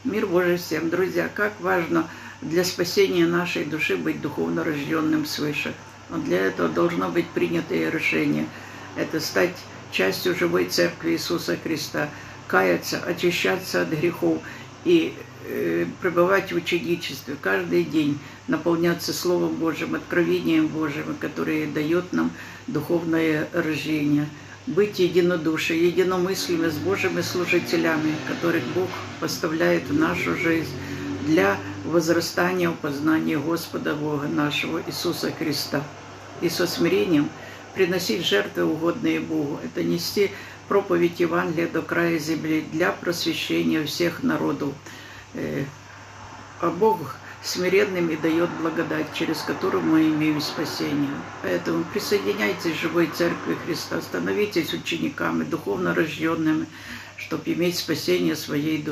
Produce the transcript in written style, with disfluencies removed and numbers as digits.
Мир Божий всем, друзья! Как важно для спасения нашей души быть духовно рожденным свыше. Но для этого должно быть принятое решение. Это стать частью живой Церкви Иисуса Христа, каяться, очищаться от грехов и пребывать в ученичестве каждый день, наполняться Словом Божьим, откровением Божьим, которое дает нам духовное рождение. Быть единодушием, единомыслями с Божьими служителями, которых Бог поставляет в нашу жизнь для возрастания в познании Господа Бога нашего Иисуса Христа. И со смирением приносить жертвы, угодные Богу. Это нести проповедь Евангелия до края земли для просвещения всех народов. А Бог смиренным и дает благодать, через которую мы имеем спасение. Поэтому присоединяйтесь к живой Церкви Христа, становитесь учениками, духовно рожденными, чтобы иметь спасение своей души.